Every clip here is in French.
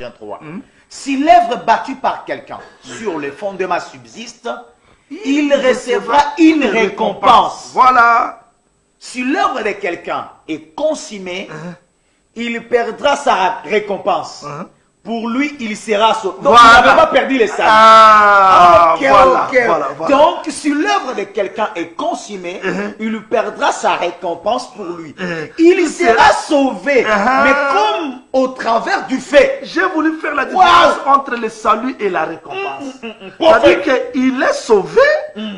3. Si l'œuvre battue par quelqu'un sur le fondement subsiste, il recevra une récompense. Voilà. Si l'œuvre de quelqu'un est consommée, il perdra sa récompense. Pour lui, il sera sauvé. Donc, Voilà. il n'avait pas perdu les saluts. Voilà. Donc, si l'œuvre de quelqu'un est consommée, il perdra sa récompense pour lui. Il sera sauvé. Mais comme au travers du fait. J'ai voulu faire la différence entre le salut et la récompense. C'est-à-dire qu'il est sauvé,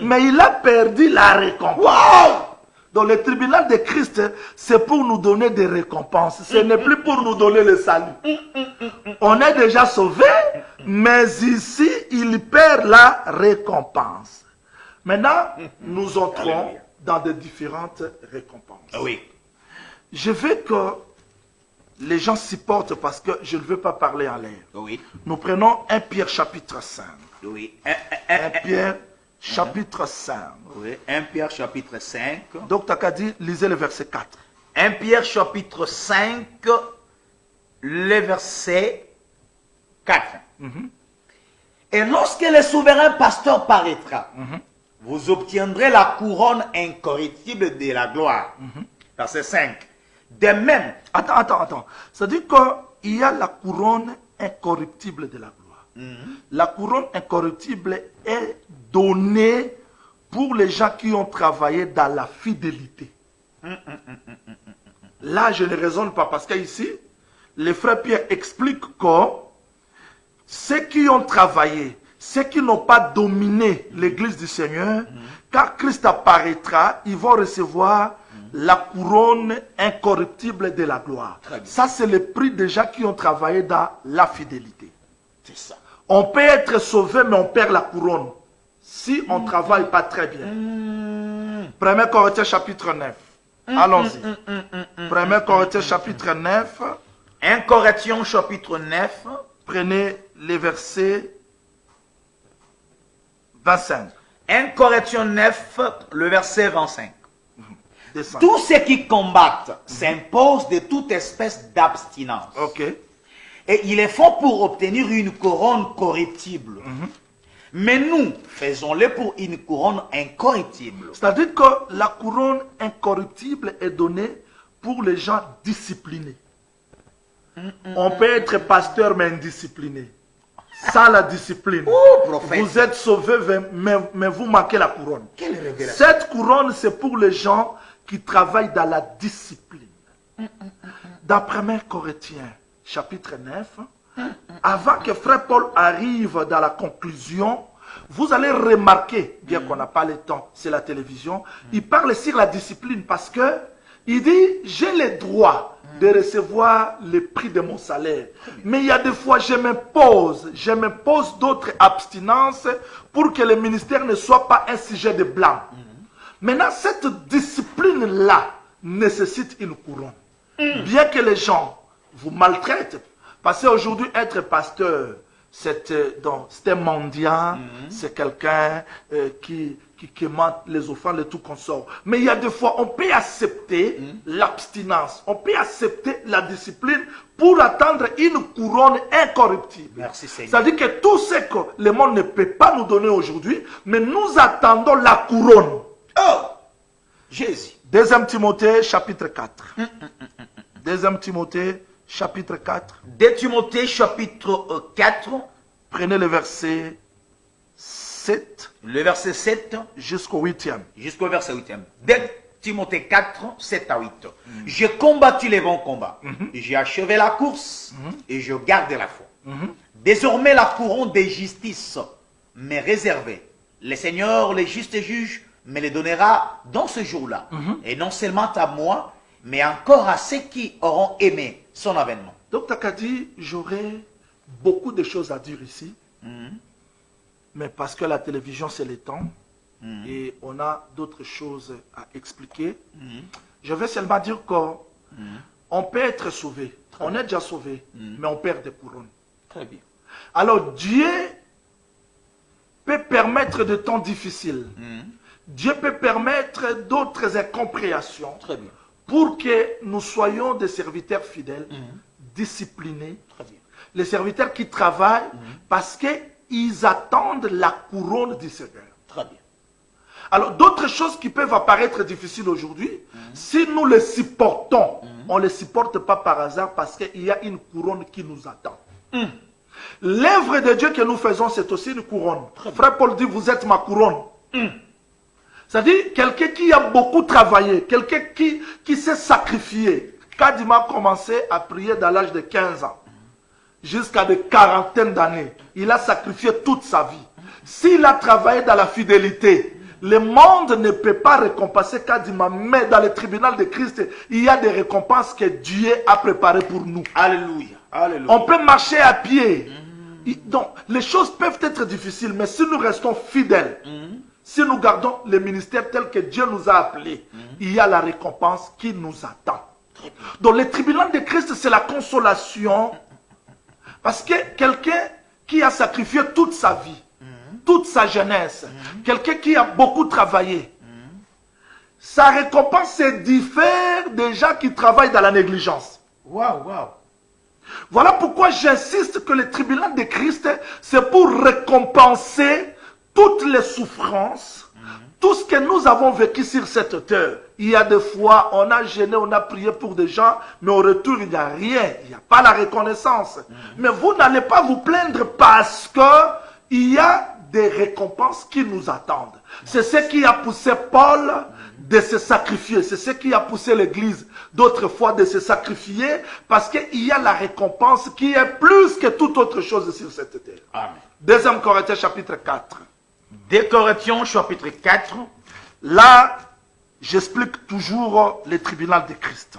mais il a perdu la récompense. Donc le tribunal de Christ, c'est pour nous donner des récompenses. Ce n'est plus pour nous donner le salut. On est déjà sauvé, mais ici, il perd la récompense. Maintenant, nous entrons dans de différentes récompenses. Oui. Je veux que les gens s'y portent parce que je ne veux pas parler en l'air. Oui. Nous prenons 1 Pierre chapitre 5. Oui. 1 Pierre chapitre 5. Oui. 1 Pierre chapitre 5. Donc, tu as dit, lisez le verset 4. 1 Pierre chapitre 5, le verset 4. Et lorsque le souverain pasteur paraîtra, vous obtiendrez la couronne incorruptible de la gloire. Verset 5. De même. Attends. C'est-à-dire qu'il y a la couronne incorruptible de la gloire. La couronne incorruptible est donnée pour les gens qui ont travaillé dans la fidélité. Là, je ne raisonne pas parce qu'ici, le frère Pierre explique que ceux qui ont travaillé, ceux qui n'ont pas dominé l'église du Seigneur, quand Christ apparaîtra, ils vont recevoir la couronne incorruptible de la gloire. Ça, c'est le prix des gens qui ont travaillé dans la fidélité. C'est ça. On peut être sauvé, mais on perd la couronne si on ne travaille pas très bien. 1 Corinthiens chapitre 9. Allons-y. 1 Corinthiens chapitre 9. 1 Corinthiens chapitre 9. Prenez les versets 25. 1 Corinthiens 9, le verset 25. Descends. Tous ceux qui combattent s'imposent de toute espèce d'abstinence. Ok. Et ils le font pour obtenir une couronne corruptible. Mais nous, faisons-le pour une couronne incorruptible. C'est-à-dire que la couronne incorruptible est donnée pour les gens disciplinés. On peut être pasteur mais indiscipliné. Sans la discipline. Vous êtes sauvé mais vous manquez la couronne. Quelle révélation. Cette couronne, c'est pour les gens qui travaillent dans la discipline. Dans 1 Corinthiens chapitre 9, avant que frère Paul arrive dans la conclusion, vous allez remarquer, bien qu'on n'a pas le temps, c'est la télévision, il parle sur la discipline parce que il dit, j'ai le droit de recevoir le prix de mon salaire. Mais il y a des fois, je m'impose d'autres abstinences pour que le ministère ne soit pas un sujet de blâme. Maintenant, cette discipline-là nécessite une couronne. Bien que les gens vous maltraitent, parce qu'aujourd'hui, être pasteur, c'est un mendiant, c'est quelqu'un qui ment les offrandes et tout consort. Mais il y a des fois, on peut accepter l'abstinence, on peut accepter la discipline pour attendre une couronne incorruptible. Merci Seigneur. C'est-à-dire que tout ce que le monde ne peut pas nous donner aujourd'hui, mais nous attendons la couronne. Oh, Jésus. 2 Timothée chapitre 4. 2 Timothée chapitre 4. 2 Timothée chapitre 4. Prenez le verset 7. Le verset 7. Jusqu'au 8e. Jusqu'au verset 8e. 2 Timothée 4, 7 à 8. J'ai combattu les bons combats. J'ai achevé la course et je garde la foi. Désormais, la couronne de justice m'est réservée. Le Seigneur, le juste juge, me le donnera dans ce jour-là. Et non seulement à moi, mais encore à ceux qui auront aimé son avènement. Donc, tu as dit, j'aurais beaucoup de choses à dire ici. Mais parce que la télévision, c'est le temps. Et on a d'autres choses à expliquer. Je vais seulement dire qu'on peut être sauvé. On est déjà sauvé, mais on perd des couronnes. Très bien. Alors, Dieu peut permettre de temps difficiles. Dieu peut permettre d'autres incompréhensions. Très bien. Pour que nous soyons des serviteurs fidèles, disciplinés. Très bien. Les serviteurs qui travaillent parce qu'ils attendent la couronne du Seigneur. Très bien. Alors, d'autres choses qui peuvent apparaître difficiles aujourd'hui, si nous les supportons, on ne les supporte pas par hasard parce qu'il y a une couronne qui nous attend. L'œuvre de Dieu que nous faisons, c'est aussi une couronne. Frère Paul dit, vous êtes ma couronne. C'est-à-dire, quelqu'un qui a beaucoup travaillé, quelqu'un qui s'est sacrifié. Kadima a commencé à prier dans l'âge de 15 ans, jusqu'à des quarantaines d'années. Il a sacrifié toute sa vie. S'il a travaillé dans la fidélité, le monde ne peut pas récompenser Kadima, mais dans le tribunal de Christ, il y a des récompenses que Dieu a préparées pour nous. Alléluia. Alléluia. On peut marcher à pied. Donc, les choses peuvent être difficiles, mais si nous restons fidèles, si nous gardons le ministère tel que Dieu nous a appelés, il y a la récompense qui nous attend. Donc, le tribunal de Christ, c'est la consolation. Parce que quelqu'un qui a sacrifié toute sa vie, toute sa jeunesse, quelqu'un qui a beaucoup travaillé, sa récompense se diffère des gens qui travaillent dans la négligence. Waouh, waouh. Voilà pourquoi j'insiste que le tribunal de Christ, c'est pour récompenser toutes les souffrances, tout ce que nous avons vécu sur cette terre. Il y a des fois, on a gêné, on a prié pour des gens, mais au retour, il n'y a rien. Il n'y a pas la reconnaissance. Mais vous n'allez pas vous plaindre parce qu'il y a des récompenses qui nous attendent. C'est ce qui a poussé Paul de se sacrifier. C'est ce qui a poussé l'Église d'autres fois de se sacrifier parce qu'il y a la récompense qui est plus que toute autre chose sur cette terre. Amen. 2 Corinthiens chapitre 4. 2 Corinthiens chapitre 4. Là, j'explique toujours le tribunal de Christ.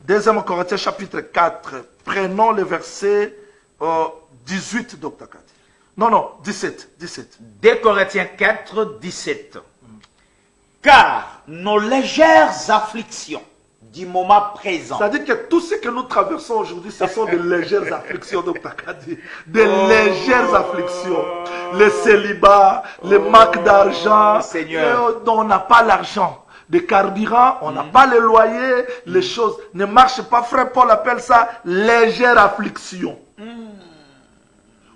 2 Corinthiens chapitre 4. Prenons le verset 18 Dr. Kati. Non, 17. 2 Corinthiens 4, 17. Car nos légères afflictions du moment présent. C'est-à-dire que tout ce que nous traversons aujourd'hui, ce sont de légères afflictions, Dr. Kadi. Des légères afflictions. Le célibat, le manque d'argent. Seigneur. On n'a pas l'argent. De carburant, on n'a pas le loyer. Les choses ne marchent pas. Frère Paul appelle ça légère affliction.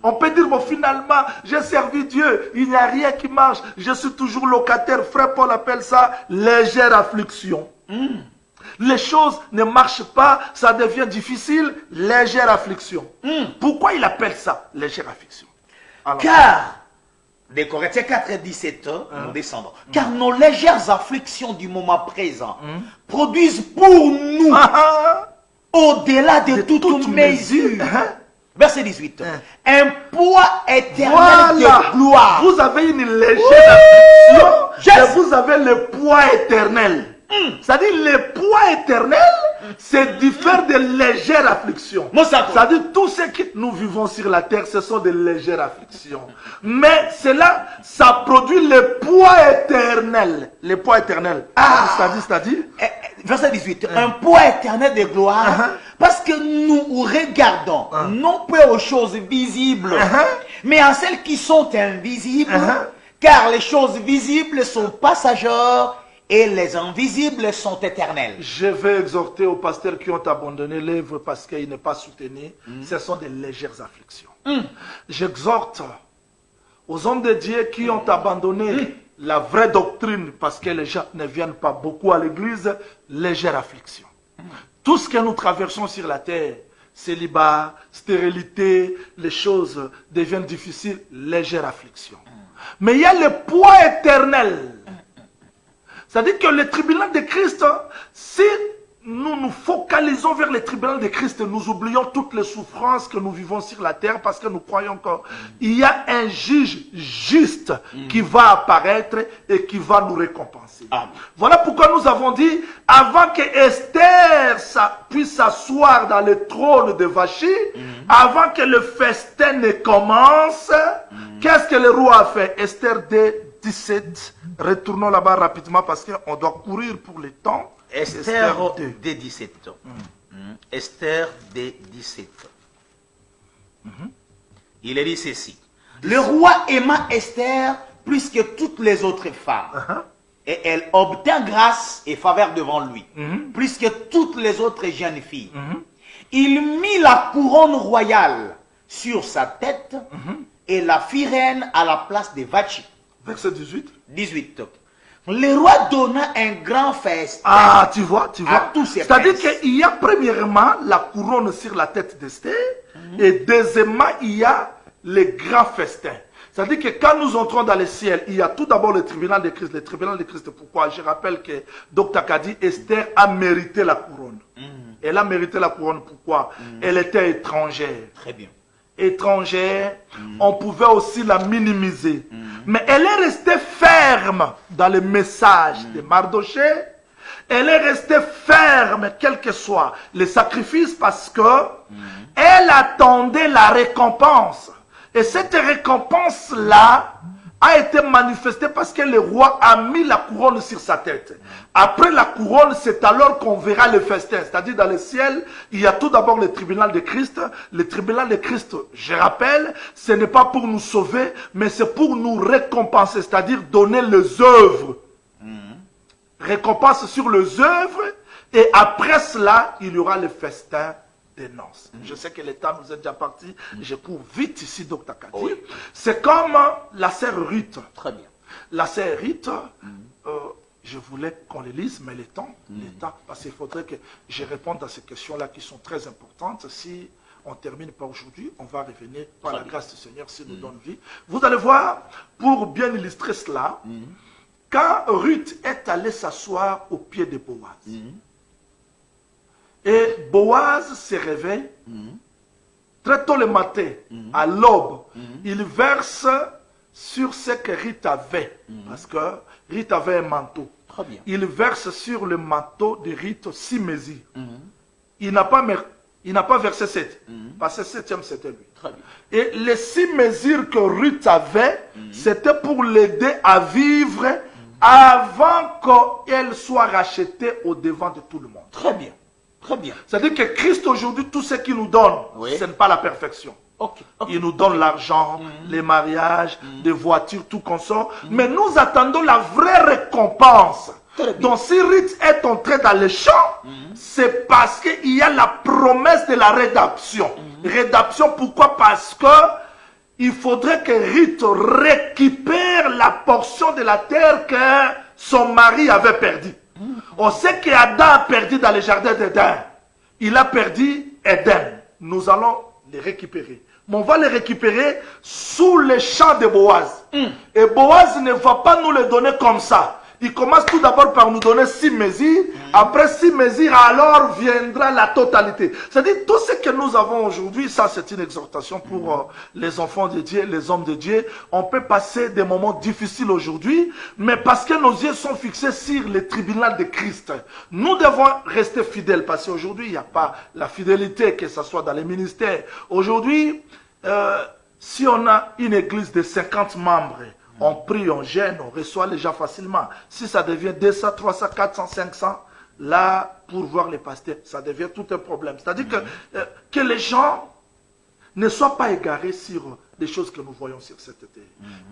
On peut dire, bon, finalement, j'ai servi Dieu, il n'y a rien qui marche, je suis toujours locataire. Frère Paul appelle ça légère affliction. Les choses ne marchent pas, ça devient difficile, légère affliction. Pourquoi il appelle ça légère affliction? Alors, Car, 2 Corinthiens 4 et 17, nous descendons. Car nos légères afflictions du moment présent produisent pour nous, au-delà de toute mesure, verset 18, un poids éternel de gloire. Vous avez une légère affliction, et vous avez le poids éternel. C'est-à-dire le poids éternel, c'est diffère de légères afflictions. C'est-à-dire tout ce que nous vivons sur la terre, ce sont de légères afflictions. Mais cela, ça produit le poids éternel. Le poids éternel. C'est-à-dire verset 18, un poids éternel de gloire, parce que nous regardons non pas aux choses visibles, mais à celles qui sont invisibles, car les choses visibles sont passagères et les invisibles sont éternels. Je vais exhorter aux pasteurs qui ont abandonné l'œuvre parce qu'il n'est pas soutenu. Ce sont des légères afflictions. J'exhorte aux hommes de Dieu qui ont abandonné la vraie doctrine parce que les gens ne viennent pas beaucoup à l'église, légère affliction. Tout ce que nous traversons sur la terre, célibat, stérilité, les choses deviennent difficiles, légère affliction. Mais il y a le poids éternel. C'est-à-dire que le tribunal de Christ, si nous nous focalisons vers le tribunal de Christ, nous oublions toutes les souffrances que nous vivons sur la terre parce que nous croyons qu'il y a un juge juste qui va apparaître et qui va nous récompenser. Voilà pourquoi nous avons dit, avant que Esther puisse s'asseoir dans le trône de Vachi, avant que le festin ne commence, qu'est-ce que le roi a fait? Esther 17, retournons là-bas rapidement parce qu'on doit courir pour le temps. Esther D 17. Esther D 17. Il est dit ceci. Le roi aima Esther plus que toutes les autres femmes. Et elle obtint grâce et faveur devant lui. Plus que toutes les autres jeunes filles. Il mit la couronne royale sur sa tête et la fit reine à la place de Vachi. Verset 18. 18. Le roi donna un grand festin. Ah, tu vois. tous ces C'est-à-dire princes. qu'il y a premièrement la couronne sur la tête d'Esther et deuxièmement, il y a les grands festins. C'est-à-dire que quand nous entrons dans le ciel, il y a tout d'abord le tribunal de Christ. Le tribunal de Christ, pourquoi? Je rappelle que Dr. Kadi, Esther a mérité la couronne. Elle a mérité la couronne, pourquoi? Elle était étrangère. Très bien. Étrangère, on pouvait aussi la minimiser. Mais elle est restée ferme dans le message de Mardoché. Elle est restée ferme, quel que soit le sacrifice, parce que elle attendait la récompense. Et cette récompense-là a été manifestée parce que le roi a mis la couronne sur sa tête. Après la couronne, c'est alors qu'on verra le festin. C'est-à-dire dans le ciel, il y a tout d'abord le tribunal de Christ. Le tribunal de Christ, je rappelle, ce n'est pas pour nous sauver, mais c'est pour nous récompenser, c'est-à-dire donner les œuvres. Récompense sur les œuvres, et après cela, il y aura le festin des noces. Je sais que le temps nous est déjà parti, je cours vite ici, Dr. Kati. Oui. C'est comme la sœur Ruth. Très bien. La sœur Ruth, je voulais qu'on les lise, mais le temps, parce qu'il faudrait que je réponde à ces questions-là qui sont très importantes. Si on termine pas aujourd'hui, on va revenir par la grâce du Seigneur s'il nous donne vie. Vous allez voir, pour bien illustrer cela, quand Ruth est allée s'asseoir au pied de Boaz, et Boaz se réveille, très tôt le matin, à l'aube, il verse sur ce que Ruth avait, parce que Ruth avait un manteau. Très bien. Il verse sur le manteau de Ruth 6 mesures. Il n'a pas versé 7, parce que 7e c'était lui. Très bien. Et les 6 mesures que Ruth avait, c'était pour l'aider à vivre avant qu'elle soit rachetée au devant de tout le monde. Très bien. Très bien. C'est-à-dire que Christ aujourd'hui, tout ce qu'il nous donne, Oui. ce n'est pas la perfection. Ok. Il nous donne l'argent, les mariages, des voitures, tout qu'on sort. Mais nous attendons la vraie récompense. Très bien. Donc si Ruth est entrée dans les champs, c'est parce qu'il y a la promesse de la rédemption. Rédemption, pourquoi? Parce que il faudrait que Ruth récupère la portion de la terre que son mari avait perdue. On sait qu'Adam a perdu dans le jardin d'Éden. Il a perdu Éden. Nous allons les récupérer. Mais on va les récupérer sous les champs de Boaz. Et Boaz ne va pas nous les donner comme ça. Il commence tout d'abord par nous donner 6 mesures. Après 6 mesures, alors viendra la totalité. C'est-à-dire, tout ce que nous avons aujourd'hui, ça c'est une exhortation pour les enfants de Dieu, les hommes de Dieu. On peut passer des moments difficiles aujourd'hui, mais parce que nos yeux sont fixés sur le tribunal de Christ. Nous devons rester fidèles, parce qu'aujourd'hui, il n'y a pas la fidélité, que ce soit dans les ministères. Aujourd'hui, si on a une église de 50 membres, on prie, on gêne, on reçoit les gens facilement. Si ça devient 200, 300, 400, 500, là, pour voir les pasteurs, ça devient tout un problème. C'est-à-dire que les gens ne soient pas égarés sur les choses que nous voyons sur cette terre.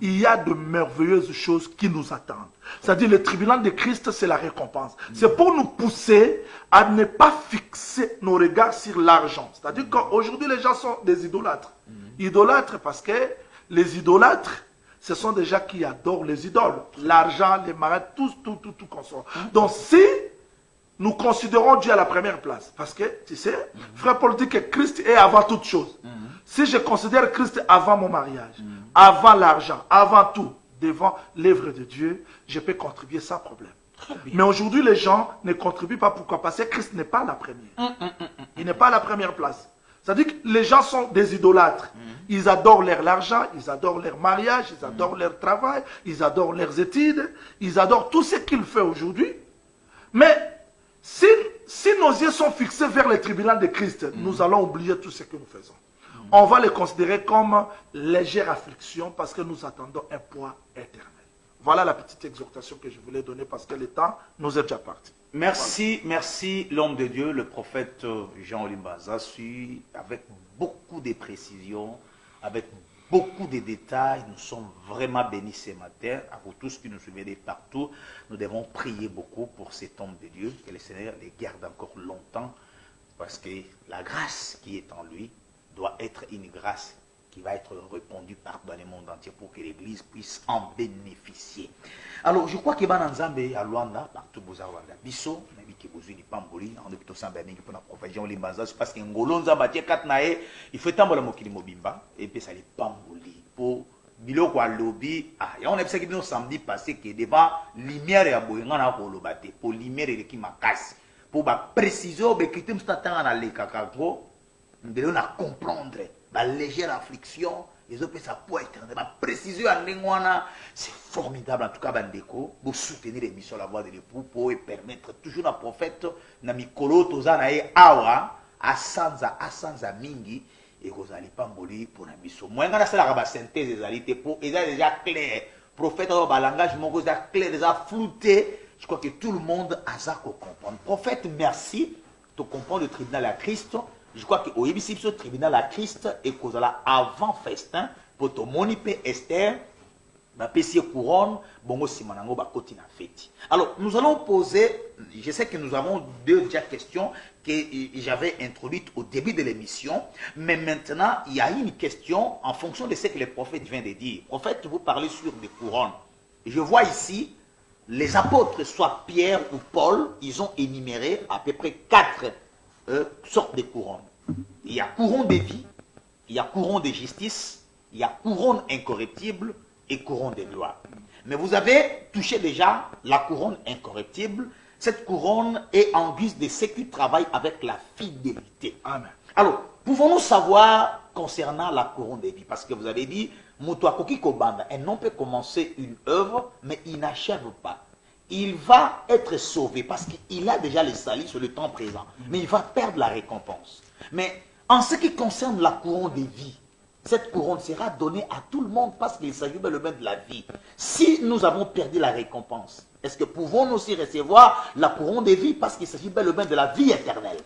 Il y a de merveilleuses choses qui nous attendent. C'est-à-dire le tribunal de Christ, c'est la récompense. C'est pour nous pousser à ne pas fixer nos regards sur l'argent. C'est-à-dire qu'aujourd'hui, les gens sont des idolâtres. Idolâtres parce que les idolâtres, ce sont des gens qui adorent les idoles. L'argent, les mariages, tout qu'on soit. Donc si nous considérons Dieu à la première place, parce que, tu sais, frère Paul dit que Christ est avant toute chose. Si je considère Christ avant mon mariage, avant l'argent, avant tout, devant l'œuvre de Dieu, je peux contribuer sans problème. Mais aujourd'hui, les gens ne contribuent pas. Pourquoi? Parce que Christ n'est pas la première. Il n'est pas à la première place. C'est-à-dire que les gens sont des idolâtres. Ils adorent l'argent, ils adorent leur mariage, ils adorent leur travail, ils adorent leurs études, ils adorent tout ce qu'ils font aujourd'hui. Mais si nos yeux sont fixés vers le tribunal de Christ, nous allons oublier tout ce que nous faisons. On va les considérer comme légère affliction parce que nous attendons un poids éternel. Voilà la petite exhortation que je voulais donner parce que le temps nous est déjà parti. Merci, merci l'homme de Dieu, le prophète Jean Olimbaza, suit avec beaucoup de précisions, avec beaucoup de détails. Nous sommes vraiment bénis ce matin. À vous tous qui nous suivez de partout, nous devons prier beaucoup pour cet homme de Dieu, que le Seigneur les garde encore longtemps, parce que la grâce qui est en lui doit être une grâce qui va être répandue partout dans le monde entier pour que l'Église puisse en bénéficier. Alors, je crois que dans Nzambe à Luanda, partout vous avez biso, mais qui vous dit pamboli, on est plutôt samba mingi pour la propagation les bazas parce que ngolo nzamba tie kat nae, il faut tambola mokili mobimba et puis ça les pamboli pour biloko à lobby. Ah, et on a pensé que nous samedi passé que devant lumière ya boyenga na ko lobate pour lumière et qui makasi pour ba préciser be kitim statanga na le kakako, on a comprendre la légère affliction, les autres ça peut être ma précision en lingwana, c'est formidable en tout cas bandeko pour soutenir l'émission La Voix de l'époux pour permettre toujours un prophète na mikolo tozana e awa asanza mingi et vous allez pas mourir pour la mission. Moi ngana sala ba synthèse des alités pour et déjà clair. Prophète dans le langage mon déjà clair déjà flouté. Je crois que tout le monde a ça qu'on comprendre. Prophète merci de comprendre le tribunal à Christ. Je crois que au le tribunal à Christ et qu'on a avant festin pour ton monipe Esther, ma PC couronne, bongo simanango ba koti na fête. Alors nous allons poser, je sais que nous avons deux déjà questions que j'avais introduites au début de l'émission, mais maintenant il y a une question en fonction de ce que le prophète vient de dire. Prophète, vous parlez sur des couronnes. Je vois ici les apôtres, soit Pierre ou Paul, ils ont énuméré à peu près 4 sortes de couronnes. Il y a couronne de vie, il y a couronne de justice, il y a couronne incorruptible et couronne de gloire. Mais vous avez touché déjà la couronne incorruptible. Cette couronne est en guise de ceux qui travaillent avec la fidélité. Amen. Alors, pouvons-nous savoir concernant la couronne de vie? Parce que vous avez dit, Mutuakoki Kobanda, un homme peut commencer une œuvre, mais il n'achève pas. Il va être sauvé parce qu'il a déjà les salis sur le temps présent. Mais il va perdre la récompense. Mais en ce qui concerne la couronne de vie, cette couronne sera donnée à tout le monde parce qu'il s'agit bel et bien de la vie. Si nous avons perdu la récompense, est-ce que pouvons-nous aussi recevoir la couronne de vie parce qu'il s'agit bel et bien de la vie éternelle?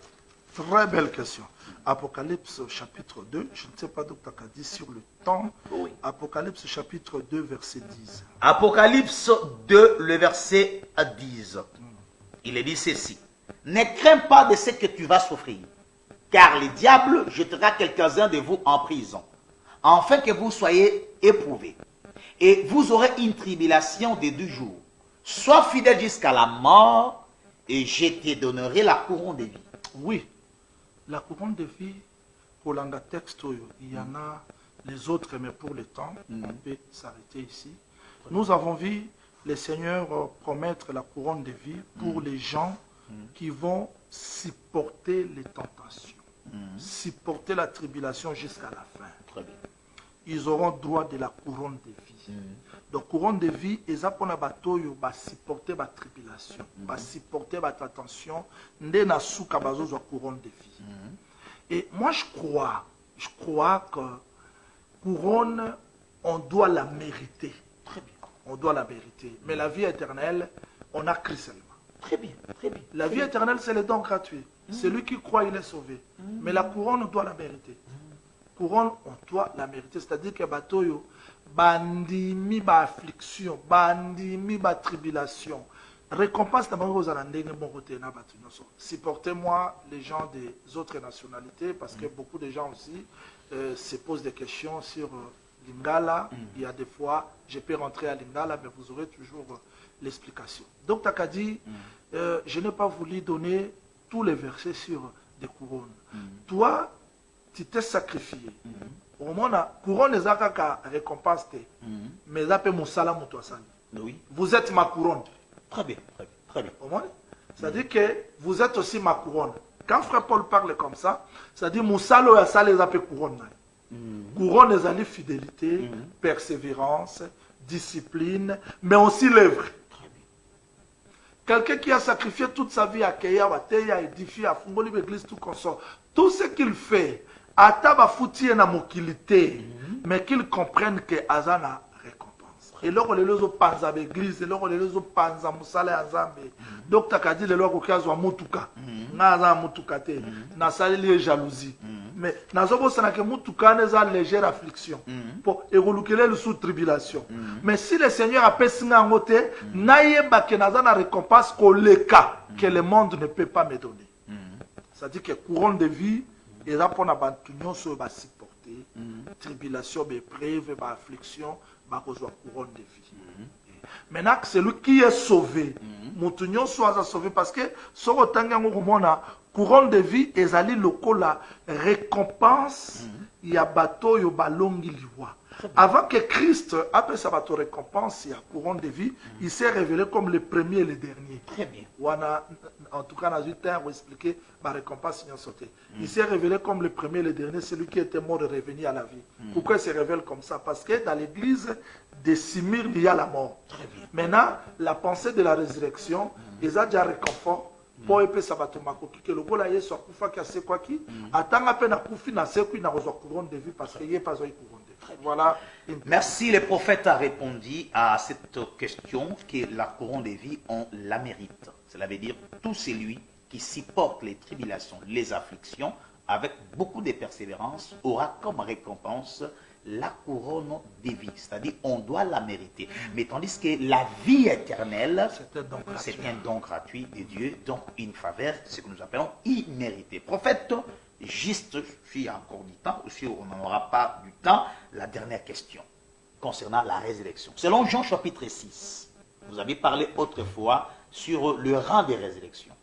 Très belle question. Apocalypse chapitre 2, je ne sais pas d'où tu as dit sur le temps. Oui. Apocalypse chapitre 2, verset 10. Apocalypse 2, le verset 10. Il est dit ceci. Ne crains pas de ce que tu vas souffrir, car le diable jettera quelques-uns de vous en prison, afin que vous soyez éprouvés. Et vous aurez une tribulation de 2 jours. Sois fidèle jusqu'à la mort, et je te donnerai la couronne de vie. Oui, la couronne de vie, pour l'anga texte, il y en a les autres, mais pour le temps, on peut s'arrêter ici. Nous avons vu le Seigneur promettre la couronne de vie pour les gens qui vont supporter les tentations, supporter la tribulation jusqu'à la fin. Très bien. Ils auront droit de la couronne de vie. Donc, couronne de vie, ils vont supporter la tribulation, supporter la tentation, la couronne de vie. Et moi, je crois que couronne, on doit la mériter. Très bien. On doit la mériter. Mais la vie éternelle, on a Christ seulement. Très bien, très bien. La vie éternelle, c'est le don gratuit. Celui qui croit, il est sauvé. Mais la couronne, on doit la mériter. Couronne, on doit la mériter. C'est-à-dire que batoyo, bandimi ba affliction, bandimi ba tribulation. Récompense d'abord aux Alandais, bon côté na batunoso. Supportez-moi les gens des autres nationalités parce que beaucoup de gens aussi se posent des questions sur Lingala. Il y a des fois, je peux rentrer à Lingala, mais vous aurez toujours l'explication. Donc, Takadi, je n'ai pas voulu donner tous les versets sur des couronnes. Toi, tu t'es sacrifié. Au moins, couronne les akaka récompense, mais ça peut moussala moutouasani. Oui. Vous êtes ma couronne. Très bien, très bien, très bien. Au moins, c'est-à-dire que vous êtes aussi ma couronne. Quand Frère Paul parle comme ça, c'est-à-dire moussalo et ça les appelle couronne. Couronne les années fidélité, persévérance, discipline, mais aussi l'œuvre. Quelqu'un qui a sacrifié toute sa vie à Keya, à édifier, à fonder l'église, tout consort. Tout ce qu'il fait, à taba fouti na mokilité, mais qu'il comprenne que Azana récompense. Et là, on les a panza l'église, et là, on les a panza moussala azambe. Donc, tu as dit, les lois qui ont mutuka. Naza mutuka te. Nasali les jalousie. Mais nazobo sanake mutuka neza légère affliction. Pour évoluer le sous tribulation. Mais si le Seigneur a pessinga ngote, naye bake naza na récompense ko le cas que le monde ne peut pas me donner. C'est-à-dire que couronne de vie, Et là, pour la bantuñon, sur va supporter, tribulation, épreuve, affliction, va recevoir couronne de vie. Maintenant, celui qui est sauvé, Moutounion soit sauvé parce que ce couronne de vie, ils allaient le la récompense, il y a bateau, il y a ballon, il y a. Avant que Christ, après sa bateau récompense, il y a couronne de vie, il s'est révélé comme le premier et le dernier. Très bien. En tout cas, dans le temps, on va expliquer la récompense qui a sauté. Il s'est révélé comme le premier et le dernier, celui qui était mort et revenu à la vie. Pourquoi il se révèle comme ça? Parce que dans l'église de Simir, il y a la mort. Maintenant, la pensée de la résurrection, ils ont déjà réconfort. Pour épée sabatomako que le gola yeso akufa qui a c'est quoi qui attend à peine à koufi na c'est qui n'a reçu couronne de vie parce qu'il n'y a pas eu couronne de vie. Voilà. Merci, le prophète a répondu à cette question que la couronne de vie, on la mérite. Cela veut dire tout celui qui supporte les tribulations, les afflictions, avec beaucoup de persévérance, aura comme récompense la couronne de vie. C'est-à-dire on doit la mériter. Mais tandis que la vie éternelle, c'est un don gratuit de Dieu, donc une faveur, ce que nous appelons imméritée. Prophète, juste, s'il y a encore du temps, ou si on n'en aura pas du temps, la dernière question concernant la résurrection. Selon Jean chapitre 6, vous avez parlé autrefois sur le rang des résurrections.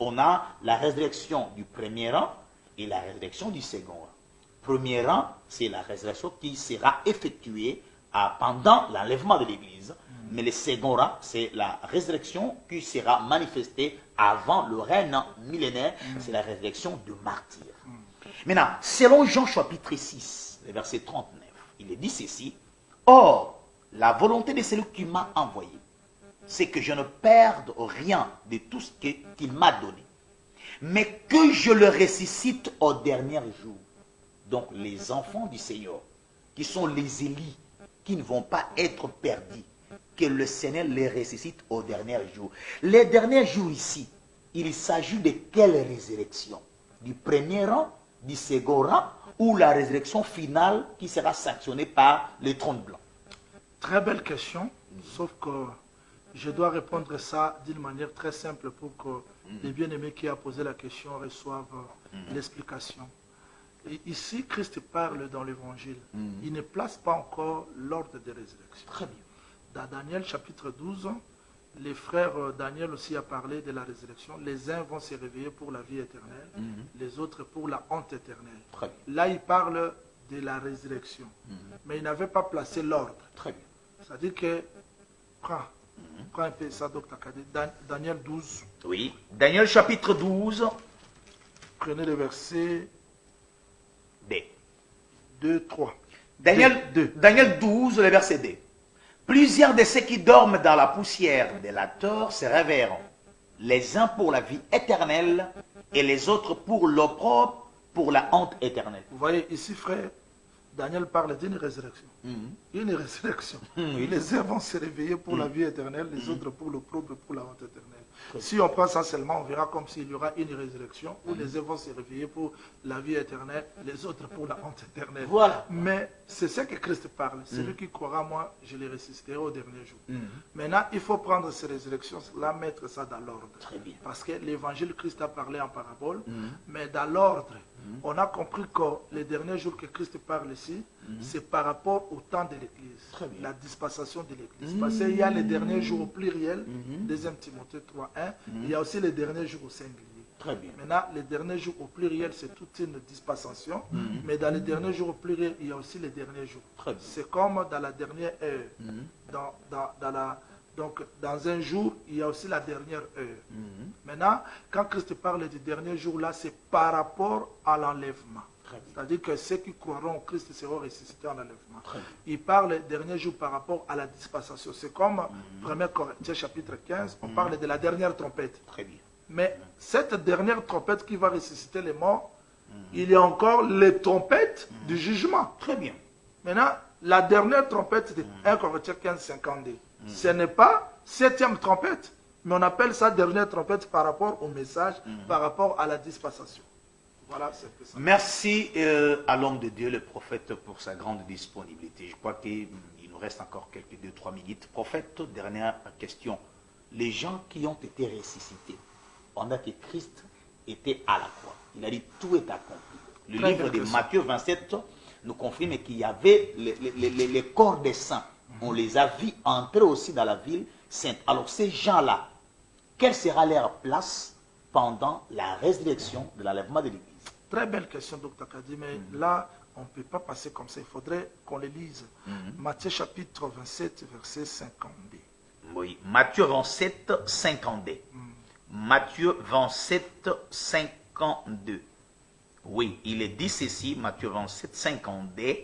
On a la résurrection du premier rang et la résurrection du second rang. Premier rang, c'est la résurrection qui sera effectuée pendant l'enlèvement de l'Église. Mais le second rang, c'est la résurrection qui sera manifestée avant le règne millénaire. C'est la résurrection de martyrs. Maintenant, selon Jean chapitre 6, le verset 39, il est dit ceci. Or, la volonté de celui qui m'a envoyé, c'est que je ne perde rien de tout ce qu'il m'a donné, mais que je le ressuscite au dernier jour. Donc les enfants du Seigneur, qui sont les élus, qui ne vont pas être perdus, que le Seigneur les ressuscite au dernier jour. Les derniers jours ici, il s'agit de quelle résurrection? Du premier rang, du second rang, ou la résurrection finale qui sera sanctionnée par le trône blanc? Très belle question, sauf que je dois répondre ça d'une manière très simple pour que les bien-aimés qui ont posé la question reçoivent l'explication. Et ici, Christ parle dans l'évangile. Il ne place pas encore l'ordre de résurrection. Très bien. Dans Daniel chapitre 12, les frères Daniel aussi a parlé de la résurrection. Les uns vont se réveiller pour la vie éternelle, les autres pour la honte éternelle. Très bien. Là, il parle de la résurrection. Mais il n'avait pas placé l'ordre. Très bien. C'est-à-dire que, prends un peu ça, docteur Kadé. Daniel 12. Oui. Daniel chapitre 12. Prenez le verset D. 2, 3. Daniel 12, le verset D. Plusieurs de ceux qui dorment dans la poussière de la terre se réveilleront, les uns pour la vie éternelle et les autres pour l'opprobre, pour la honte éternelle. Vous voyez ici, frère, Daniel parle d'une résurrection. Une résurrection. Les uns vont se réveiller pour la vie éternelle, les autres pour l'opprobre, pour la honte éternelle. Si on prend ça seulement, on verra comme s'il y aura une résurrection où les uns vont se réveiller pour la vie éternelle, les autres pour la honte éternelle. Voilà. Mais c'est ce que Christ parle. Celui qui croira, moi, je les ressusciterai au dernier jour. Maintenant, il faut prendre ces résurrections-là, mettre ça dans l'ordre. Très bien. Parce que l'évangile, Christ a parlé en parabole, mais dans l'ordre, on a compris que les derniers jours que Christ parle ici, c'est par rapport au temps de l'Église, la dispensation de l'Église. Parce qu'il y a les derniers jours au pluriel, 2 Timothée 3.1, il y a aussi les derniers jours au singulier. Très bien. Maintenant, les derniers jours au pluriel, c'est toute une dispensation, mais dans les derniers jours au pluriel, il y a aussi les derniers jours. C'est comme dans la dernière heure. Donc, dans un jour, il y a aussi la dernière heure. Maintenant, quand Christ parle du dernier jour, là, c'est par rapport à l'enlèvement. C'est-à-dire que ceux qui croiront au Christ seront ressuscités en enlèvement. Il parle dernier jour par rapport à la dispensation. C'est comme 1 Corinthiens chapitre 15, on parle de la dernière trompette. Très bien. Mais cette dernière trompette qui va ressusciter les morts, il y a encore les trompettes du jugement. Très bien. Maintenant, la dernière trompette de 1 Corinthiens 15, 52, ce n'est pas 7e trompette, mais on appelle ça dernière trompette par rapport au message, par rapport à la dispensation. Voilà, c'est ça. Merci à l'homme de Dieu, le prophète, pour sa grande disponibilité. Je crois qu'il nous reste encore quelques 2-3 minutes. Prophète, dernière question. Les gens qui ont été ressuscités pendant que Christ était à la croix, il a dit tout est accompli. Le Très livre belle de question. Matthieu 27 nous confirme qu'il y avait les corps des saints. On les a vus entrer aussi dans la ville sainte. Alors ces gens-là, quelle sera leur place pendant la résurrection de l'enlèvement de l'Église? Très belle question, Dr. Kadi, mais là, on ne peut pas passer comme ça. Il faudrait qu'on les lise. Matthieu chapitre 27, verset 52. Oui, Matthieu 27, 52. Matthieu 27, 52. Oui, il est dit ceci, Matthieu 27, 52.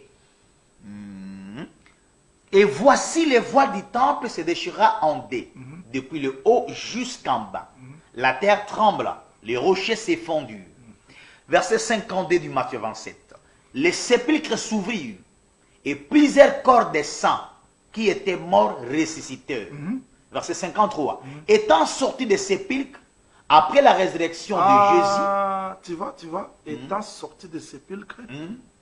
Et voici les voiles du temple se déchirera en deux, depuis le haut jusqu'en bas. La terre trembla, les rochers s'effondirent. Verset 52 du Matthieu 27. Les sépulcres s'ouvrirent, et plusieurs corps des saints qui étaient morts ressuscitèrent. Verset 53. Étant sortis des sépulcres, après la résurrection de Tu vois, étant sortis des sépulcres,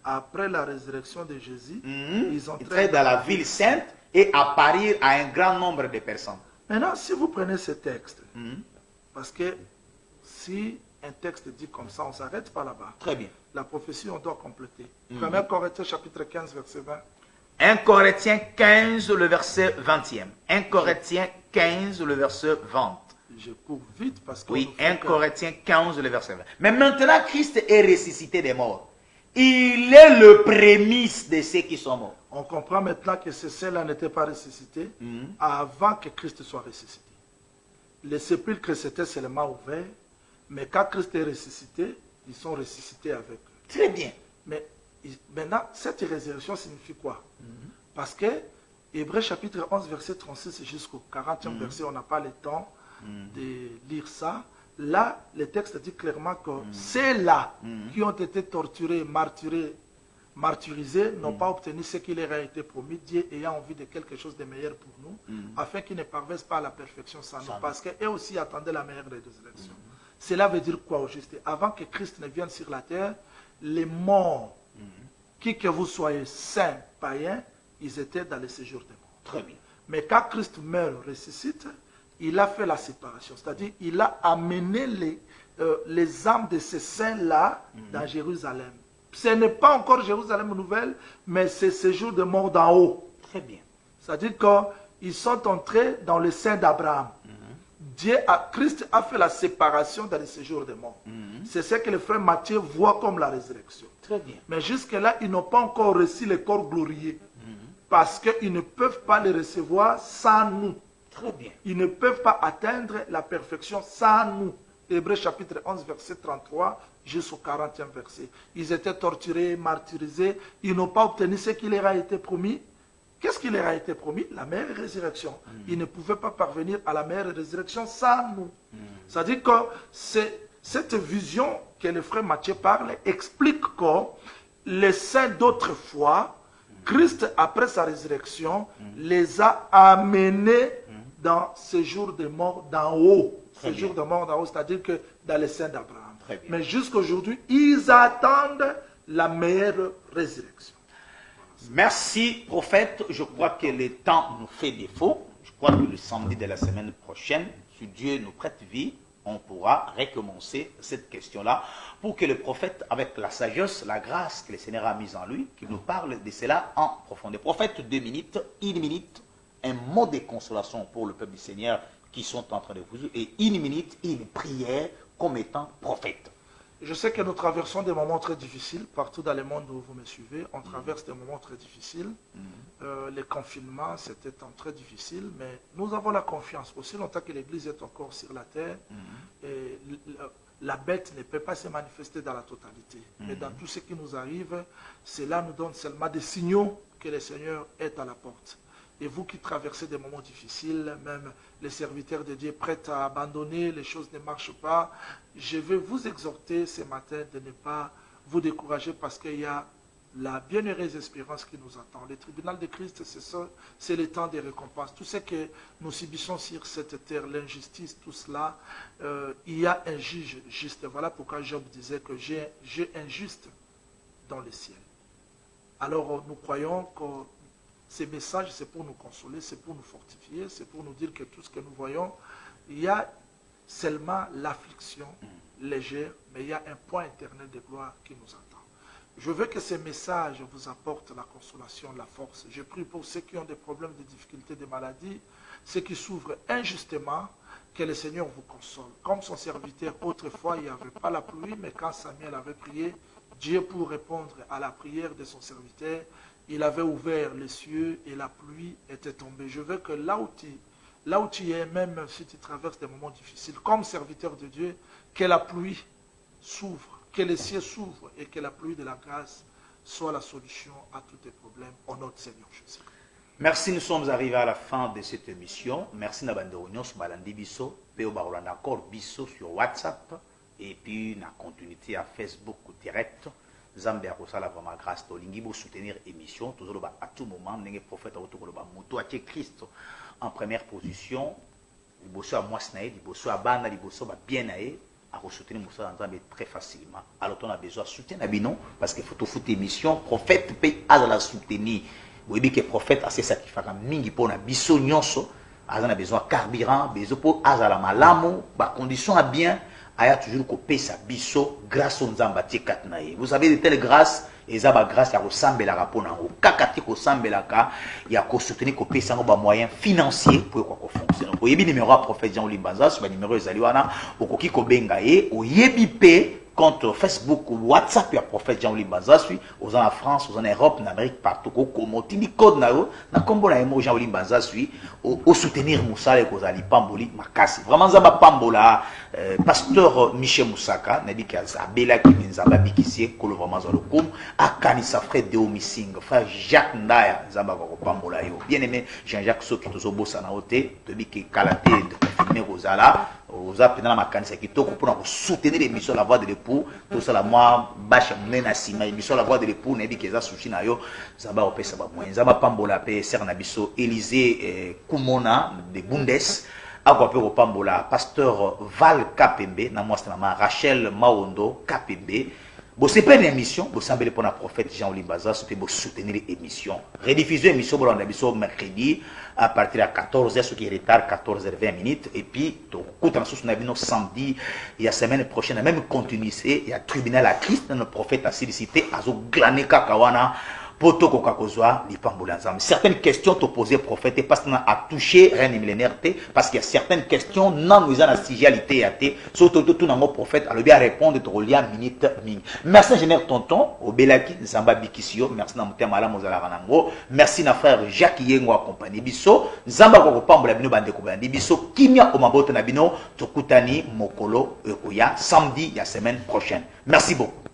après la résurrection de Jésus, Jésus, ils entraient dans la ville sainte et apparurent à un grand nombre de personnes. Maintenant, si vous prenez ce texte, parce que si un texte dit comme ça, on ne s'arrête pas là-bas. Très bien. La prophétie, on doit compléter. 1 Corinthiens chapitre 15, verset 20. 1 Corinthiens 15, le verset 20e. 1 Corinthiens 15, le verset 20. Je cours vite parce que... Oui, 1 Corinthiens 15, le verset 20. Mais maintenant, Christ est ressuscité des morts. Il est le prémisse de ceux qui sont morts. On comprend maintenant que ceux-là n'étaient pas ressuscités avant que Christ soit ressuscité. Les sépulcres s'étaient seulement ouverts, mais quand Christ est ressuscité, ils sont ressuscités avec eux. Très bien. Mais maintenant, cette résurrection signifie quoi? Parce que Hébreux chapitre 11, verset 36 jusqu'au 40e verset, on n'a pas le temps de lire ça. Là, le texte dit clairement que ceux-là qui ont été torturés, martyrisés, n'ont pas obtenu ce qui leur a été promis, Dieu ayant envie de quelque chose de meilleur pour nous, afin qu'ils ne parviennent pas à la perfection sans nous, parce qu'eux aussi attendaient la meilleure résurrection. Cela veut dire quoi au juste? Avant que Christ ne vienne sur la terre, les morts, qui que vous soyez saints, païens, ils étaient dans le séjour des morts. Très bien. Mais quand Christ meurt, ressuscite, il a fait la séparation. C'est-à-dire, il a amené les âmes de ces saints-là dans Jérusalem. Ce n'est pas encore Jérusalem nouvelle, mais c'est le séjour de mort d'en haut. Très bien. C'est-à-dire qu'ils sont entrés dans le sein d'Abraham. Christ a fait la séparation dans le séjour des morts. C'est ce que le frère Matthieu voit comme la résurrection. Très bien. Mais jusque-là, ils n'ont pas encore reçu le corps glorieux. Parce qu'ils ne peuvent pas le recevoir sans nous. Très bien. Ils ne peuvent pas atteindre la perfection sans nous. Hébreux chapitre 11, verset 33 jusqu'au 40e verset. Ils étaient torturés, martyrisés. Ils n'ont pas obtenu ce qui leur a été promis. Qu'est-ce qui leur a été promis? La meilleure résurrection. Ils ne pouvaient pas parvenir à la meilleure résurrection sans nous. C'est-à-dire que cette vision que le frère Matthieu parle explique que les saints d'autrefois, Christ, après sa résurrection, les a amenés dans ce jour de mort d'en haut. Ce jour de mort d'en haut, c'est-à-dire que dans les saints d'Abraham. Mais jusqu'aujourd'hui, ils attendent la meilleure résurrection. Merci, prophète. Je crois que le temps nous fait défaut. Je crois que le samedi de la semaine prochaine, si Dieu nous prête vie, on pourra recommencer cette question-là pour que le prophète, avec la sagesse, la grâce que le Seigneur a mise en lui, qu'il nous parle de cela en profondeur. Prophète, 2 minutes, 1 minute, un mot de consolation pour le peuple du Seigneur qui sont en train de vous et 1 minute, une prière comme étant prophète. Je sais que nous traversons des moments très difficiles, partout dans le monde où vous me suivez, on traverse des moments très difficiles. Les confinements, c'était un temps très difficile, mais nous avons la confiance. Aussi longtemps que l'Église est encore sur la terre, et la bête ne peut pas se manifester dans la totalité. Mais dans tout ce qui nous arrive, cela nous donne seulement des signaux que le Seigneur est à la porte. Et vous qui traversez des moments difficiles, même les serviteurs de Dieu prêts à abandonner, les choses ne marchent pas, je vais vous exhorter ce matin de ne pas vous décourager parce qu'il y a la bienheureuse espérance qui nous attend. Le tribunal de Christ, c'est le temps des récompenses. Tout ce que nous subissons sur cette terre, l'injustice, tout cela, il y a un juge juste. Voilà pourquoi Job disait que j'ai un juste dans le ciel. Alors nous croyons que ces messages, c'est pour nous consoler, c'est pour nous fortifier, c'est pour nous dire que tout ce que nous voyons, il y a seulement l'affliction légère, mais il y a un point éternel de gloire qui nous attend. Je veux que ces messages vous apportent la consolation, la force. Je prie pour ceux qui ont des problèmes, des difficultés, des maladies, ceux qui souffrent injustement, que le Seigneur vous console. Comme son serviteur, autrefois, il n'y avait pas la pluie, mais quand Samuel avait prié, Dieu, pour répondre à la prière de son serviteur, il avait ouvert les cieux et la pluie était tombée. Je veux que là où tu es, même si tu traverses des moments difficiles, comme serviteur de Dieu, que la pluie s'ouvre, que les cieux s'ouvrent et que la pluie de la grâce soit la solution à tous tes problèmes. Au nom du Seigneur Jésus. Merci, nous sommes arrivés à la fin de cette émission. Merci na bande réunion sur Balandi Bisso, Péo Barolanda encore Bisso sur WhatsApp et puis na continuité à Facebook direct. Zambé a reçu la vraiment grâce de l'Ingibo soutenir émission. Toujours à tout moment, n'est prophète autour de Moto à Christ en première position. Il bosse à Moisnaï, il bosse à Bana, il bosse à Bien-Aé. À soutenir Moussa Nzambe très facilement. Alors on a besoin de soutenir Abino parce qu'il faut tout foutre émission. Prophète peut à la soutenir. Vous voyez que prophète a ses sacrifices mingi pour na biso nyonso. On a besoin de carburant, besoin pour azala malamu, ba condition à bien. Aya toujours coupé sa biso grâce au Nzamba tekatnaye. Vous savez de telles grâces et ça ba grâce à ressemble la rapona au kakati ko sambela ka ya ko soutenir ko pesa ngo ba moyens financiers pour ko fonctionner. Vous yebi numéro prophète Jean Limbanza sur numéro ezaliwana okoki ko benga ye oyebi pe contre Facebook ou WhatsApp ya prophète Jean Limbanza suis aux en France, aux en Europe, en Amérique partout ko komoti ni code na yo na kombo na emo Jean Limbanza suis au soutenir Moussa et ko zali pamboli makasi. Vraiment za ba pambola pasteur Michel Moussaka n'a dit qu'il a bela qui nzamba bikisie kolo vraiment za lokum akanisa frère Deo Missing frère Jacques Ndaya nzamba ko pambola yo bien aimé Jean-Jacques Soki tozo bossa na ote to bi ke kalaté de confirmer Rosala aux appels dans la makanisa kitoko pour soutenir l'émission La Voix de l'époux tout ça la moi bacha mena sima émission La Voix de l'époux n'a dit que ça sushi na yo nzamba opesa ba moyen nzamba pambola pe ser na biso Élysée Kumona de Bundes Agwape Pambola, pasteur Val Kapembe, Rachel Maondo Kapembe. Bon, c'est pas une émission, vous savez pour la prophète Jean Limbaza, c'est pour soutenir l'émission. Rediffuser l'émission pour l'émission mercredi à partir de 14h, ce qui est retard, 14h20 minutes. Et puis, tout le samedi, il y a semaine prochaine, la même continuité, il y a tribunal à Christ, le prophète a sollicité, à Glaneka Kawana. Certaines questions te posées prophète parce qu'on a touché rien millénaire parce qu'il y a certaines questions non nous en sigalité surtout tout dans prophète alors bien répondre te relia minute ming. Merci général tonton Obelaki Nzamba Bikisio merci na mutema ala mozala ranango merci na frère Jacques Yengo accompagné biso Nzamba ko pambola bino bande ko bandi biso kimia o maboto na bino tokutani mokolo ya samedi ya semaine prochaine. Merci beaucoup.